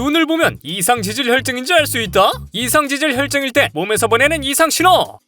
눈을 보면 이상 지질 혈증인지 알 수 있다? 이상 지질 혈증일 때 몸에서 보내는 이상 신호.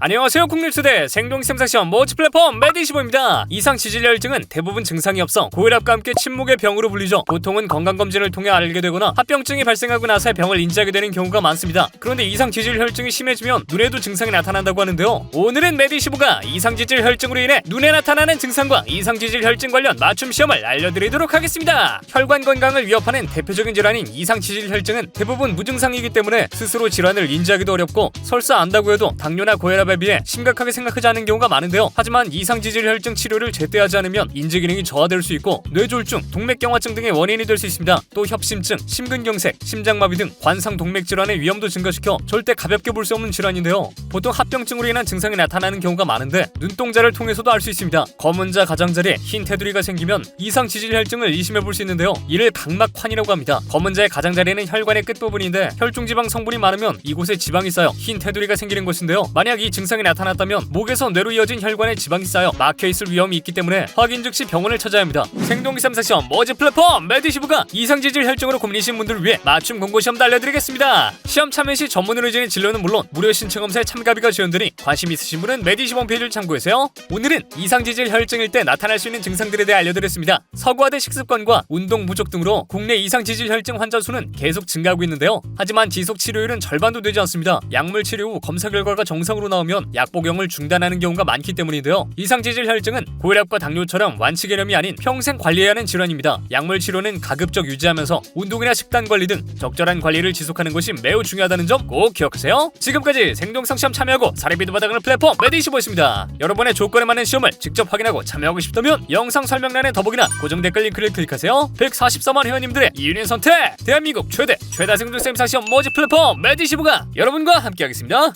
안녕하세요. 국립수대 생동생사시험 모치 플랫폼 매드25입니다. 이상 지질혈증은 대부분 증상이 없어 고혈압과 함께 침묵의 병으로 불리죠. 보통은 건강검진을 통해 알게 되거나 합병증이 발생하고 나서 병을 인지하게 되는 경우가 많습니다. 그런데 이상 지질혈증이 심해지면 눈에도 증상이 나타난다고 하는데요. 오늘은 매드25가 이상 지질혈증으로 인해 눈에 나타나는 증상과 이상 지질혈증 관련 맞춤 시험을 알려드리도록 하겠습니다. 혈관 건강을 위협하는 대표적인 질환인 이상 지질혈증은 대부분 무증상이기 때문에 스스로 질환을 인지하기도 어렵고 설사 안다고 해도 당뇨나 고혈압에 비해 심각하게 생각하지 않은 경우가 많은데요. 하지만 이상지질혈증 치료를 제때 하지 않으면 인지 기능이 저하될 수 있고 뇌졸중, 동맥경화증 등의 원인이 될 수 있습니다. 또 협심증, 심근경색, 심장마비 등 관상 동맥 질환의 위험도 증가시켜 절대 가볍게 볼 수 없는 질환인데요. 보통 합병증으로 인한 증상이 나타나는 경우가 많은데 눈동자를 통해서도 알 수 있습니다. 검은자 가장자리에 흰 테두리가 생기면 이상지질혈증을 의심해 볼 수 있는데요. 이를 각막환이라고 합니다. 검은자의 가장자리는 혈관의 끝부분인데 혈중지방 성분이 많으면 이곳에 지방이 쌓여 흰 테두리가 생기는 것인데요. 만약 이 증상이 나타났다면 목에서 뇌로 이어진 혈관에 지방이 쌓여 막혀있을 위험이 있기 때문에 확인 즉시 병원을 찾아야 합니다. 생동기삼사시험 모지 플랫폼 매드25가 이상지질혈증으로 고민이신 분들을 위해 맞춤 공고시험도 알려드리겠습니다. 시험 참여 시 전문 의료진의 진료는 물론 무료 신체 검사에 참가비가 지원되니 관심 있으신 분은 매드25 홈페이지를 참고하세요. 오늘은 이상지질혈증일 때 나타날 수 있는 증상들에 대해 알려드렸습니다. 서구화된 식습관과 운동 부족 등으로 국내 이상지질혈증 환자 수는 계속 증가하고 있는데요. 하지만 지속 치료율은 절반도 되지 않습니다. 약물 치료 후 검사 결과가 정상으로 나오면 약 복용을 중단하는 경우가 많기 때문인데요. 이상지질혈증은 고혈압과 당뇨처럼 완치 개념이 아닌 평생 관리해야 하는 질환입니다. 약물 치료는 가급적 유지하면서 운동이나 식단 관리 등 적절한 관리를 지속하는 것이 매우 중요하다는 점 꼭 기억하세요. 지금까지 생동성 시험 참여하고 사례비도 받아가는 플랫폼 매드25였습니다. 여러분의 조건에 맞는 시험을 직접 확인하고 참여하고 싶다면 영상 설명란의 더보기나 고정 댓글 링크를 클릭하세요. 144만 회원님들의 이윤의 선택! 대한민국 최다 생동성 시험 모집 플랫폼 매드25가 여러분과 함께하겠습니다.